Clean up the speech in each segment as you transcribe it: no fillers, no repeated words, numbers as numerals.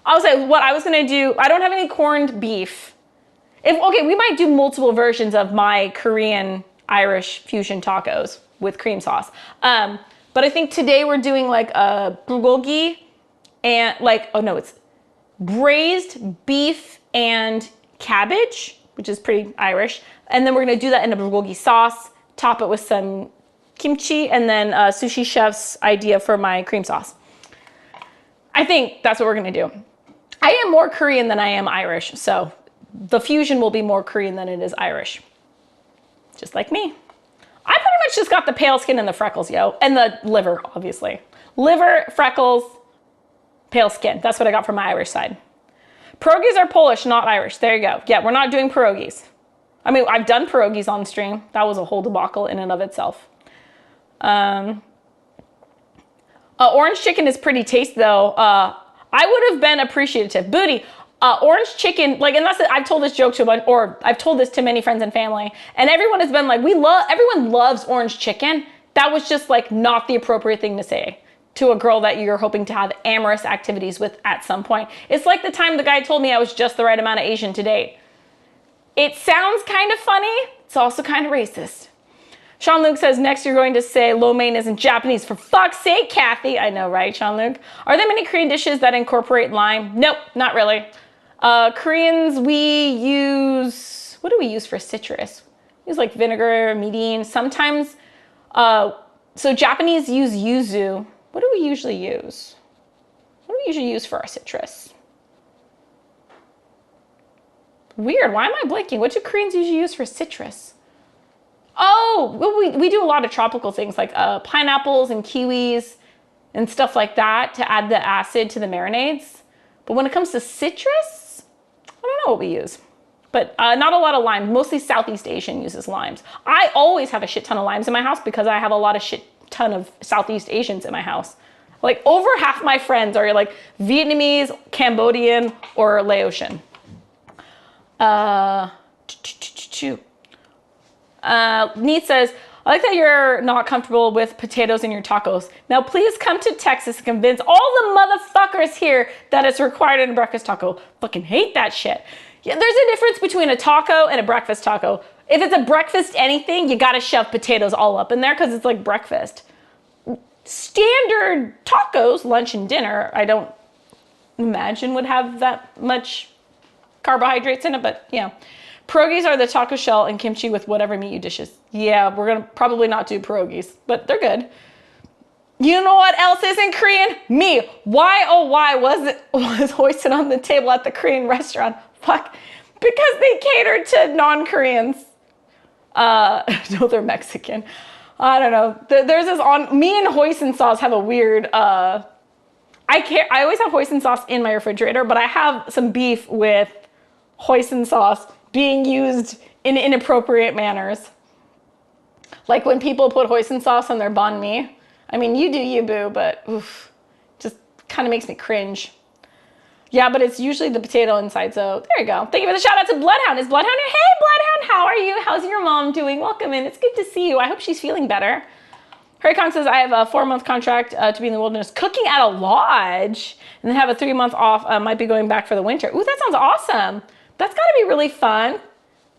I'll say what I was gonna do. I don't have any corned beef. Okay, we might do multiple versions of my Korean Irish fusion tacos with cream sauce. But I think today we're doing like a bulgogi and it's braised beef and cabbage, which is pretty Irish. And then we're gonna do that in a bulgogi sauce, top it with some kimchi, and then Sushi Chef's idea for my cream sauce. I think that's what we're gonna do. I am more Korean than I am Irish, so the fusion will be more Korean than it is Irish. Just like me. I pretty much just got the pale skin and the freckles, yo. And the liver, obviously. Liver, freckles, pale skin. That's what I got from my Irish side. Pierogies are Polish, not Irish. There you go. Yeah, we're not doing pierogies. I mean, I've done pierogies on stream. That was a whole debacle in and of itself. Orange chicken is pretty tasty, though. I would have been appreciative. Booty. Orange chicken, and I've told this joke to a bunch, or I've told this to many friends and family, and everyone has been like, everyone loves orange chicken. That was just not the appropriate thing to say to a girl that you're hoping to have amorous activities with at some point. It's like the time the guy told me I was just the right amount of Asian to date. It sounds kind of funny. It's also kind of racist. Sean Luke says, next you're going to say lo mein isn't Japanese. For fuck's sake, Kathy. I know, right, Sean Luke? Are there many Korean dishes that incorporate lime? Nope, not really. Koreans, we use, what do we use for citrus? We use vinegar, mirin, sometimes. So Japanese use yuzu. What do we usually use? What do we usually use for our citrus? Weird, why am I blanking? What do Koreans usually use for citrus? Oh, well, we do a lot of tropical things like pineapples and kiwis and stuff like that to add the acid to the marinades. But when it comes to citrus, I don't know what we use. But not a lot of lime. Mostly Southeast Asian uses limes. I always have a shit ton of limes in my house because I have a lot of shit ton of Southeast Asians in my house. Over half my friends are Vietnamese, Cambodian, or Laotian. Neat says, I like that you're not comfortable with potatoes in your tacos. Now please come to Texas and convince all the motherfuckers here that it's required in a breakfast taco. Fucking hate that shit. Yeah, there's a difference between a taco and a breakfast taco. If it's a breakfast anything, you gotta shove potatoes all up in there because it's like breakfast. Standard tacos, lunch and dinner, I don't imagine would have that much carbohydrates in it, but yeah. Pierogies are the taco shell and kimchi with whatever meat you dishes. Yeah, we're gonna probably not do pierogies, but they're good. You know what else is in Korean? Me. Why, oh why was hoisted on the table at the Korean restaurant? Fuck. Because they catered to non-Koreans. No, they're Mexican. I don't know. There's this me and hoisin sauce have a weird, I always have hoisin sauce in my refrigerator, but I have some beef with hoisin sauce being used in inappropriate manners. Like when people put hoisin sauce on their banh mi. I mean, you do you, boo, but oof, just kind of makes me cringe. Yeah, but it's usually the potato inside, so there you go. Thank you for the shout out to Bloodhound. Is Bloodhound here? Hey, Bloodhound, how are you? How's your mom doing? Welcome in. It's good to see you. I hope she's feeling better. Harry Kong says, I have a 4-month contract to be in the wilderness cooking at a lodge and then have a 3-month off. Might be going back for the winter. Ooh, that sounds awesome. That's gotta be really fun.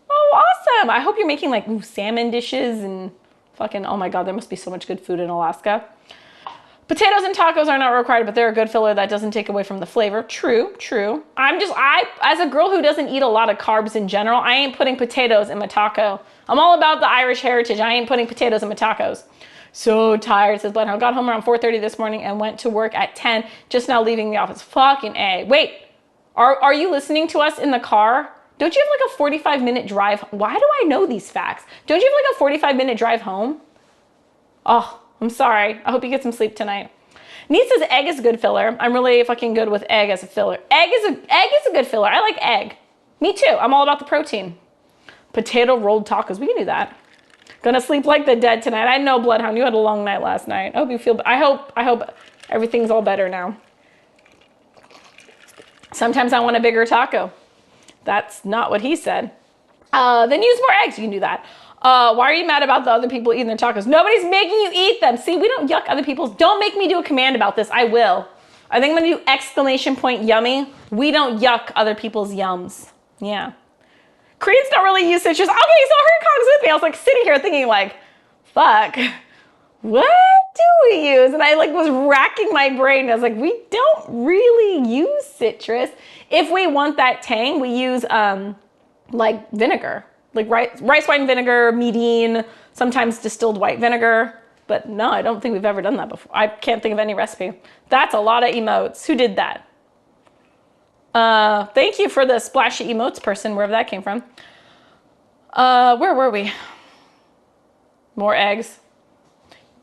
Oh, awesome. I hope you're making salmon dishes and fucking, oh my God, there must be so much good food in Alaska. Potatoes and tacos are not required, but they're a good filler that doesn't take away from the flavor. True, true. As a girl who doesn't eat a lot of carbs in general, I ain't putting potatoes in my taco. I'm all about the Irish heritage. I ain't putting potatoes in my tacos. So tired, says Bloodhound. Got home around 4:30 this morning and went to work at 10, just now leaving the office. Fucking A. Wait, are you listening to us in the car? Don't you have a 45-minute drive? Why do I know these facts? Don't you have a 45-minute drive home? Oh, I'm sorry. I hope you get some sleep tonight. Neat says egg is a good filler. I'm really fucking good with egg as a filler. Egg is a good filler. I like egg. Me too. I'm all about the protein. Potato rolled tacos. We can do that. Gonna sleep like the dead tonight. I know, Bloodhound, you had a long night last night. I hope you feel, I hope everything's all better now. Sometimes I want a bigger taco. That's not what he said. Then use more eggs. You can do that. Why are you mad about the other people eating their tacos? Nobody's making you eat them. See, we don't yuck other people's. Don't make me do a command about this. I will. I think I'm gonna do exclamation point yummy. We don't yuck other people's yums. Yeah. Koreans don't really use citrus. Okay, so Hurricane with me. I was like sitting here thinking like, fuck, what do we use? And I like was racking my brain. I was like, we don't really use citrus. If we want that tang, we use like vinegar, like rice wine vinegar, mirin, sometimes distilled white vinegar. But no, I don't think we've ever done that before. I can't think of any recipe. That's a lot of emotes. Who did that? Thank you for the splashy emotes person, wherever that came from. Where were we? More eggs.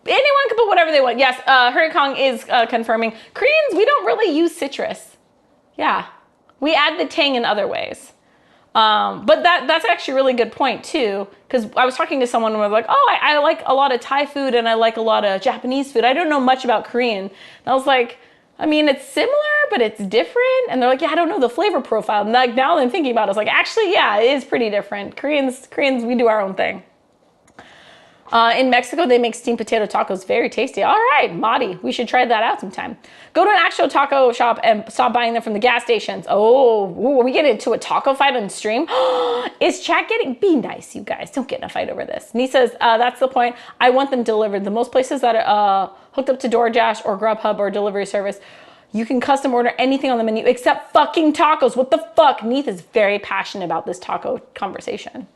Anyone can put whatever they want. Yes, Hurricane is confirming. Koreans, we don't really use citrus. Yeah, we add the tang in other ways. But that's actually a really good point too, because I was talking to someone and we're like, oh, I like a lot of Thai food and I like a lot of Japanese food. I don't know much about Korean. And I was like, I mean, it's similar, but it's different. And they're like, yeah, I don't know the flavor profile. And like, now that I'm thinking about it, it's like, actually, yeah, it is pretty different. Koreans, we do our own thing. In Mexico, they make steamed potato tacos. Very tasty. All right, Madi, we should try that out sometime. Go to an actual taco shop and stop buying them from the gas stations. Oh, ooh, we get into a taco fight on stream. Is chat getting? Be nice, you guys. Don't get in a fight over this. Nee says, that's the point. I want them delivered. The most places that are hooked up to DoorDash or Grubhub or delivery service, you can custom order anything on the menu except fucking tacos. What the fuck? Neith is very passionate about this taco conversation.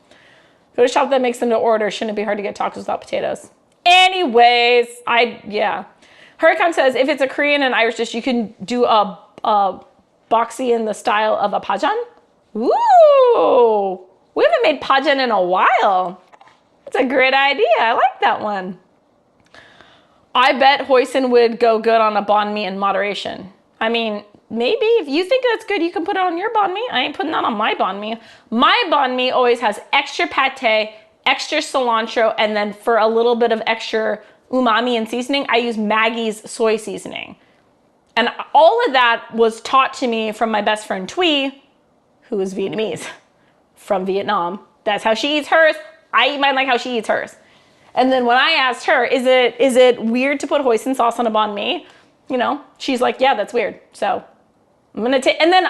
Go to a shop that makes them to order. Shouldn't it be hard to get tacos without potatoes? Anyways, yeah. Hurricane says, if it's a Korean and Irish dish, you can do a boxy in the style of a pajan. Ooh, we haven't made pajan in a while. That's a great idea. I like that one. I bet hoisin would go good on a banh mi in moderation. I mean, maybe if you think that's good, you can put it on your banh mi. I ain't putting that on my banh mi. My banh mi always has extra pate, extra cilantro, and then for a little bit of extra umami and seasoning, I use Maggie's soy seasoning. And all of that was taught to me from my best friend Thuy, who is Vietnamese, from Vietnam. That's how she eats hers. I eat mine like how she eats hers. And then when I asked her, is it weird to put hoisin sauce on a banh mi? You know, she's like, yeah, that's weird. So I'm gonna take, and then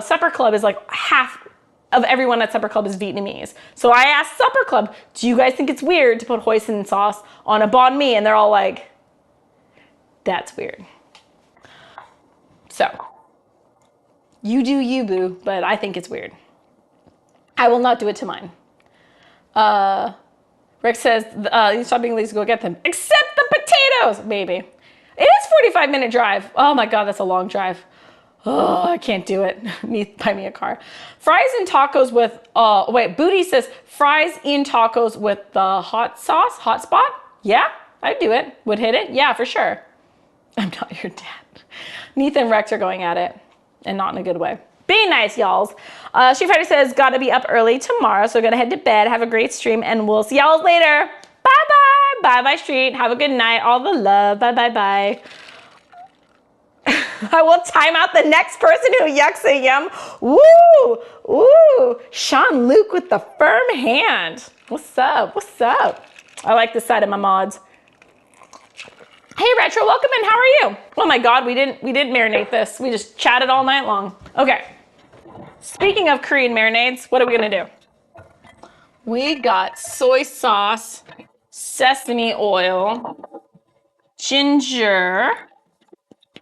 Supper Club is like half of everyone at Supper Club is Vietnamese. So I asked Supper Club, do you guys think it's weird to put hoisin sauce on a banh mi? And they're all like, that's weird. So you do you, boo, but I think it's weird. I will not do it to mine. Rick says, stop being lazy to go get them. Except the potatoes, maybe. It is 45-minute drive. Oh my God, that's a long drive. Oh, I can't do it. Buy me a car. Fries and tacos with, Booty says, fries in tacos with the hot spot? Yeah, I'd do it. Would hit it? Yeah, for sure. I'm not your dad. Neith and Rex are going at it, and not in a good way. Be nice, y'alls. Street Fighter says, gotta be up early tomorrow, so gonna head to bed. Have a great stream, and we'll see y'all later. Bye-bye. Bye-bye, Street. Have a good night. All the love. Bye-bye-bye. I will time out the next person who yucks a yum. Woo! Ooh! Sean Luke with the firm hand. What's up? What's up? I like this side of my mods. Hey, Retro, welcome in. How are you? Oh my God, we didn't marinate this. We just chatted all night long. Okay. Speaking of Korean marinades, what are we gonna do? We got soy sauce, sesame oil, ginger,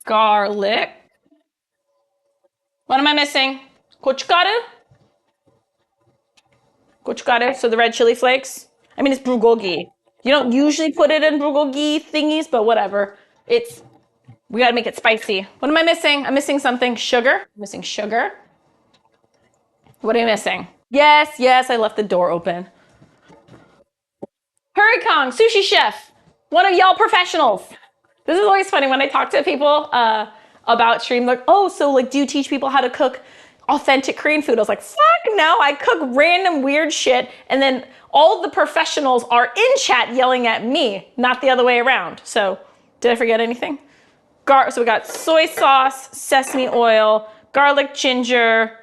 garlic. What am I missing? Gochugaru? Gochugaru, so the red chili flakes. I mean, it's bulgogi. You don't usually put it in bulgogi thingies, but whatever. We gotta make it spicy. What am I missing? I'm missing something. Sugar. I'm missing sugar. What are you missing? Yes, I left the door open. Hurricane, sushi chef, one of y'all professionals. This is always funny when I talk to people about stream, like, oh, so like, do you teach people how to cook authentic Korean food? I was like, fuck no, I cook random weird shit, and then all the professionals are in chat yelling at me, not the other way around. So, did I forget anything? So we got soy sauce, sesame oil, garlic, ginger.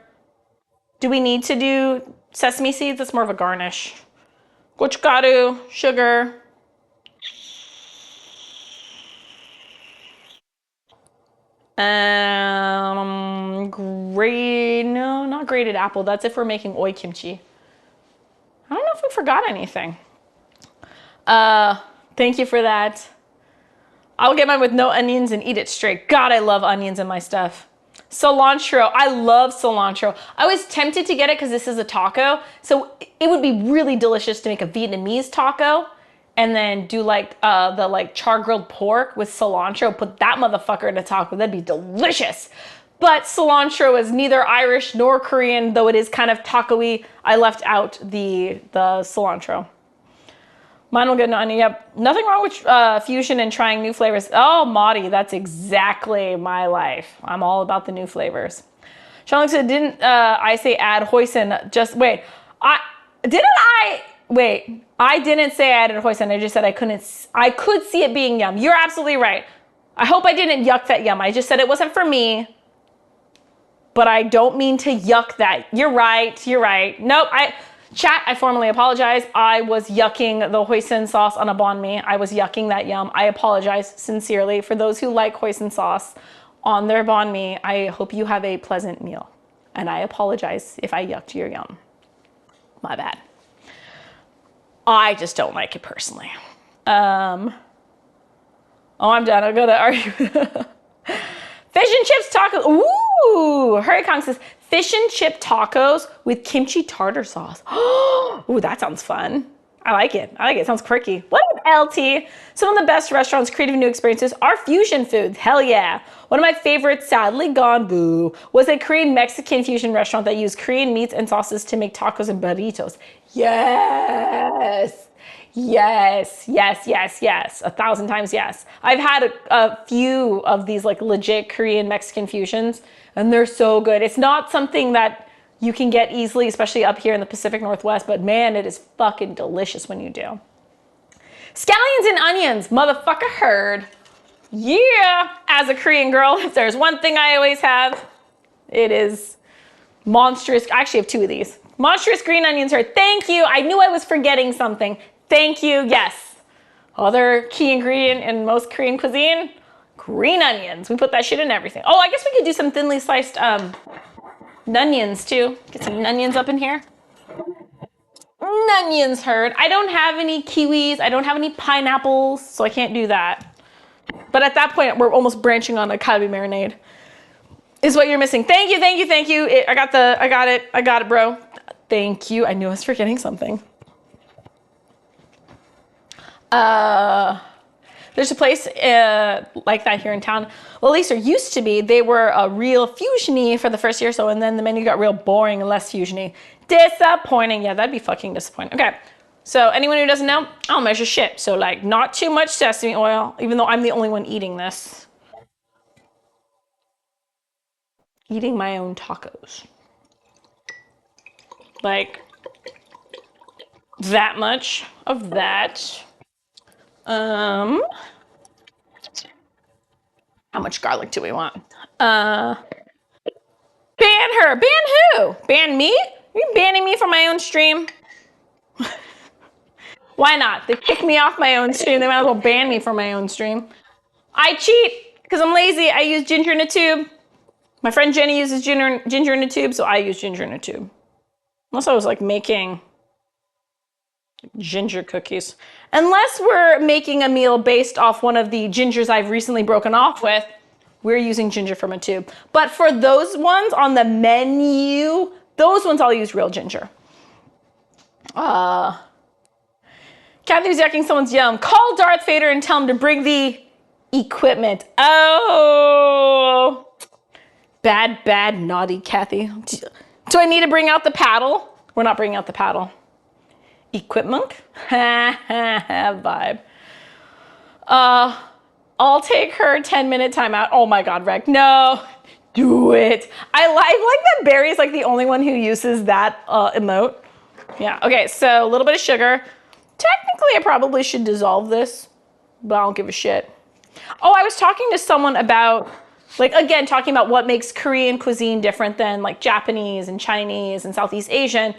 Do we need to do sesame seeds? It's more of a garnish. Gochugaru, sugar. No, not grated apple. That's if we're making oi kimchi. I don't know if we forgot anything. Thank you for that. I'll get mine with no onions and eat it straight. God, I love onions in my stuff. Cilantro. I love cilantro. I was tempted to get it because this is a taco. So it would be really delicious to make a Vietnamese taco and then do like the like char grilled pork with cilantro. Put that motherfucker in a taco. That'd be delicious. But cilantro is neither Irish nor Korean, though it is kind of taco-y. I left out the cilantro. Mine will get an onion. Yep. Nothing wrong with fusion and trying new flavors. Oh, Maudie, that's exactly my life. I'm all about the new flavors. Sean said, didn't I say add hoisin? Just wait. I didn't say I added hoisin. I just said I could see it being yum. You're absolutely right. I hope I didn't yuck that yum. I just said it wasn't for me. But I don't mean to yuck that. You're right. You're right. Nope. Chat, I formally apologize. I was yucking the hoisin sauce on a banh mi. I was yucking that yum. I apologize sincerely. For those who like hoisin sauce on their banh mi, I hope you have a pleasant meal. And I apologize if I yucked your yum. My bad. I just don't like it personally. Oh, I'm done. I'll go to argue. Fish and chips tacos. Ooh, Hurry Kong says, fish and chip tacos with kimchi tartar sauce. Ooh, that sounds fun. I like it. It sounds quirky. What up, LT? Some of the best restaurants, creative new experiences are fusion foods. Hell yeah. One of my favorites, sadly gone, boo, was a Korean Mexican fusion restaurant that used Korean meats and sauces to make tacos and burritos. Yes. Yes, yes, yes, yes. 1,000 times yes. I've had a few of these like legit Korean Mexican fusions and they're so good. It's not something that you can get easily, especially up here in the Pacific Northwest, but man, it is fucking delicious when you do. Scallions and onions, motherfucker heard. Yeah, as a Korean girl, if there's one thing I always have, it is monstrous. I actually have two of these. Monstrous green onions heard. Thank you. I knew I was forgetting something. Thank you, yes. Other key ingredient in most Korean cuisine, green onions. We put that shit in everything. Oh, I guess we could do some thinly sliced Nunions too. Get some Nunions up in here. Nunions heard. I don't have any kiwis. I don't have any pineapples, so I can't do that. But at that point, we're almost branching on a kalbi marinade. Is what you're missing. Thank you, thank you, thank you. I got it, bro. Thank you. I knew I was forgetting something. There's a place like that here in town. Well, at least there used to be. They were a real fusiony for the first year or so, and then the menu got real boring and less fusiony. Disappointing. Yeah, that'd be fucking disappointing. Okay, so anyone who doesn't know, I don't measure shit. So like, not too much sesame oil, even though I'm the only one eating this. Eating my own tacos. Like, that much of that. How much garlic do we want? Ban her. Ban who? Ban me? Are you banning me from my own stream? Why not? They kicked me off my own stream. They might as well ban me from my own stream. I cheat because I'm lazy. I use ginger in a tube. My friend Jenny uses ginger in a tube, so I use ginger in a tube. Unless I was like making ginger cookies. Unless we're making a meal based off one of the gingers I've recently broken off with, we're using ginger from a tube. But for those ones on the menu, those ones I'll use real ginger. Kathy was yucking someone's yum. Call Darth Vader and tell him to bring the equipment. Oh, bad, naughty Kathy. Do I need to bring out the paddle? We're not bringing out the paddle. Equipment? Vibe. I'll take her 10-minute timeout. Oh my God, Rec. No, do it. I like that Barry's like the only one who uses that emote. Yeah, okay, so a little bit of sugar. Technically, I probably should dissolve this, but I don't give a shit. Oh, I was talking to someone about, like, again, talking about what makes Korean cuisine different than like Japanese and Chinese and Southeast Asian.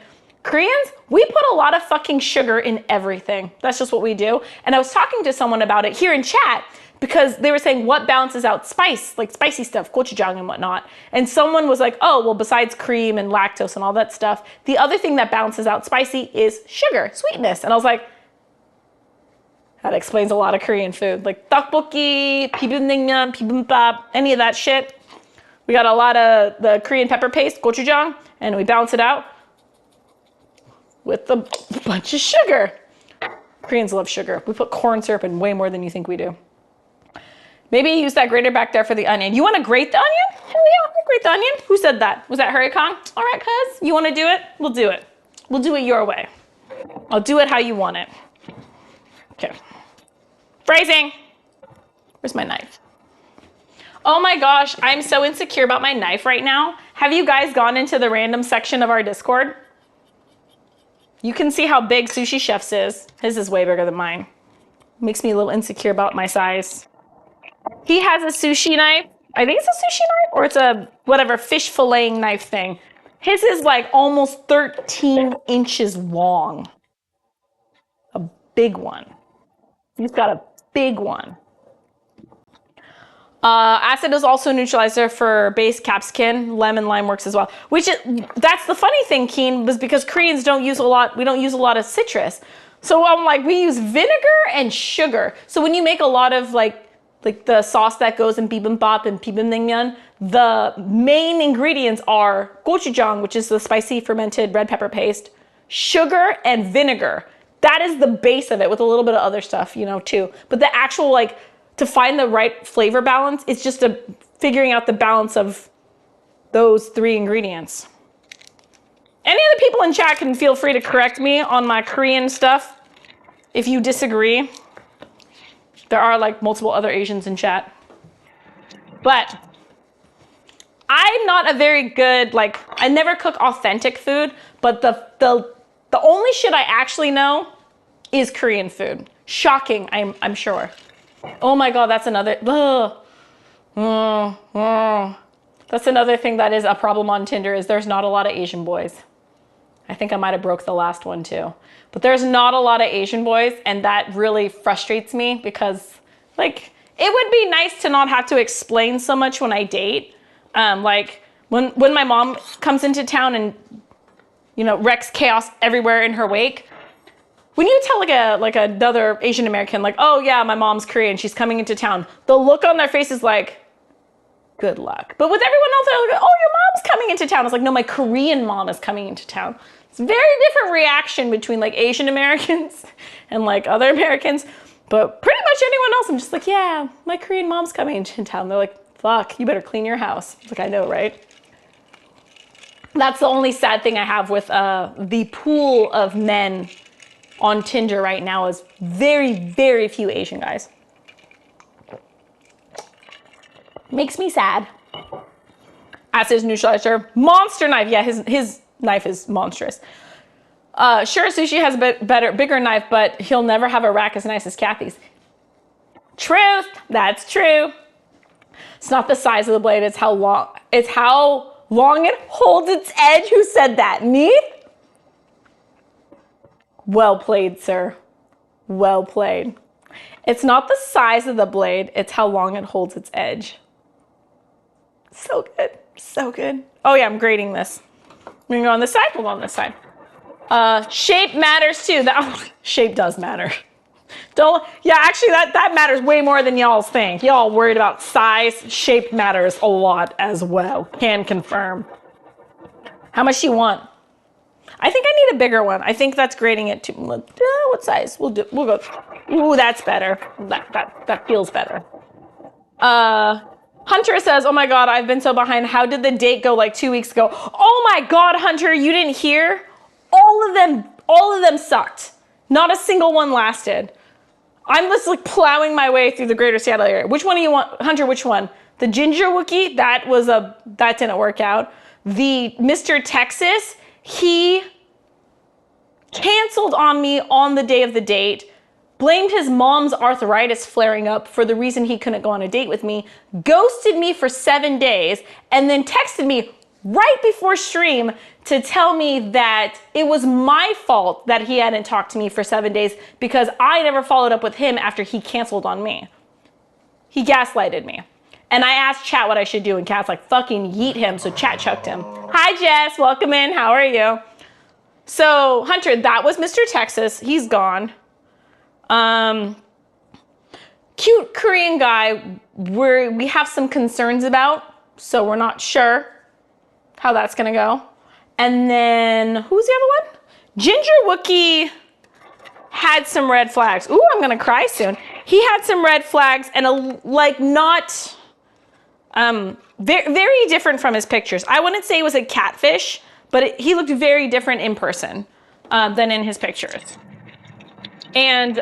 Koreans, we put a lot of fucking sugar in everything. That's just what we do. And I was talking to someone about it here in chat because they were saying what balances out spice, like spicy stuff, gochujang and whatnot. And someone was like, oh, well, besides cream and lactose and all that stuff, the other thing that balances out spicy is sugar, sweetness. And I was like, that explains a lot of Korean food. Like tteokbokki, bibimbap, bibimbap, any of that shit. We got a lot of the Korean pepper paste, gochujang, and we balance it out with a bunch of sugar. Koreans love sugar. We put corn syrup in way more than you think we do. Maybe use that grater back there for the onion. You want to grate the onion? Hell yeah, I'll grate the onion. Who said that? Was that Hurry Kong? All right, cuz, you want to do it? We'll do it. We'll do it your way. I'll do it how you want it. Okay. Phrasing. Where's my knife? Oh my gosh, I'm so insecure about my knife right now. Have you guys gone into the random section of our Discord? You can see how big Sushi Chef's is. His is way bigger than mine. Makes me a little insecure about my size. He has a sushi knife. I think it's a sushi knife or it's a whatever fish filleting knife thing. His is like almost 13 inches long. A big one. He's got a big one. Acid is also a neutralizer for base capsicum. Lemon lime works as well. That's the funny thing, Keen, was because Koreans don't use a lot. We don't use a lot of citrus. So I'm like, we use vinegar and sugar. So when you make a lot of like the sauce that goes in bibimbap and bibimbap, the main ingredients are gochujang, which is the spicy fermented red pepper paste, sugar and vinegar. That is the base of it with a little bit of other stuff, too. But the actual to find the right flavor balance, it's just figuring out the balance of those three ingredients. Any other people in chat can feel free to correct me on my Korean stuff if you disagree. There are multiple other Asians in chat. But I'm not a very good, I never cook authentic food, but the only shit I actually know is Korean food. Shocking, I'm sure. Oh my God, that's another, that's another thing that is a problem on Tinder is there's not a lot of Asian boys. I think I might have broke the last one too. But there's not a lot of Asian boys and that really frustrates me because it would be nice to not have to explain so much when I date. When my mom comes into town and, wrecks chaos everywhere in her wake, when you tell another Asian American, oh yeah, my mom's Korean, she's coming into town, the look on their face is good luck. But with everyone else, they're like, oh, your mom's coming into town. It's like, no, my Korean mom is coming into town. It's a very different reaction between Asian Americans and other Americans. But pretty much anyone else, I'm just yeah, my Korean mom's coming into town. They're like, fuck, you better clean your house. It's I know, right? That's the only sad thing I have with the pool of men on Tinder right now is very, very few Asian guys. Makes me sad. Acid neutralizer. Monster knife. Yeah, his knife is monstrous. Sure, Sushi has a bigger knife, but he'll never have a rack as nice as Kathy's. Truth. That's true. It's not the size of the blade. It's how long it holds its edge. Who said that? Me? Well played, sir. Well played. It's not the size of the blade, it's how long it holds its edge. So good. So good. Oh yeah, I'm grading this. We're gonna go on this side, we'll go on this side. Shape matters too. Shape does matter. Actually that matters way more than y'all's think. Y'all worried about size. Shape matters a lot as well. Can confirm. How much do you want? I think I need a bigger one. I think that's grading it too. What size? We'll go. Ooh, that's better. That feels better. Hunter says, oh my God, I've been so behind. How did the date go 2 weeks ago? Oh my God, Hunter, you didn't hear? All of them sucked. Not a single one lasted. I'm just plowing my way through the greater Seattle area. Which one do you want? Hunter, which one? The Ginger Wookie, that didn't work out. The Mr. Texas, he canceled on me on the day of the date, blamed his mom's arthritis flaring up for the reason he couldn't go on a date with me, ghosted me for 7 days, and then texted me right before stream to tell me that it was my fault that he hadn't talked to me for 7 days because I never followed up with him after he canceled on me. He gaslighted me. And I asked chat what I should do, and Kat's like, fucking yeet him, so chat chucked him. Hi, Jess, welcome in, how are you? So, Hunter, that was Mr. Texas, he's gone. Cute Korean guy we have some concerns about, so we're not sure how that's gonna go. And then, who's the other one? Ginger Wookie had some red flags. Ooh, I'm gonna cry soon. He had some red flags and not, very different from his pictures. I wouldn't say it was a catfish, but he looked very different in person than in his pictures. And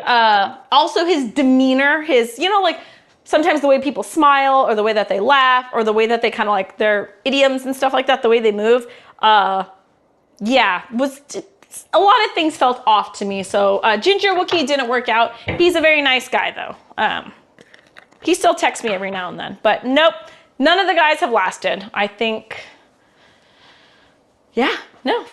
also his demeanor, sometimes the way people smile or the way that they laugh or the way that they kind of like their idioms and stuff like that, the way they move, a lot of things felt off to me. So Ginger Wookie didn't work out. He's a very nice guy though. He still texts me every now and then, but nope, none of the guys have lasted. I think, yeah, no,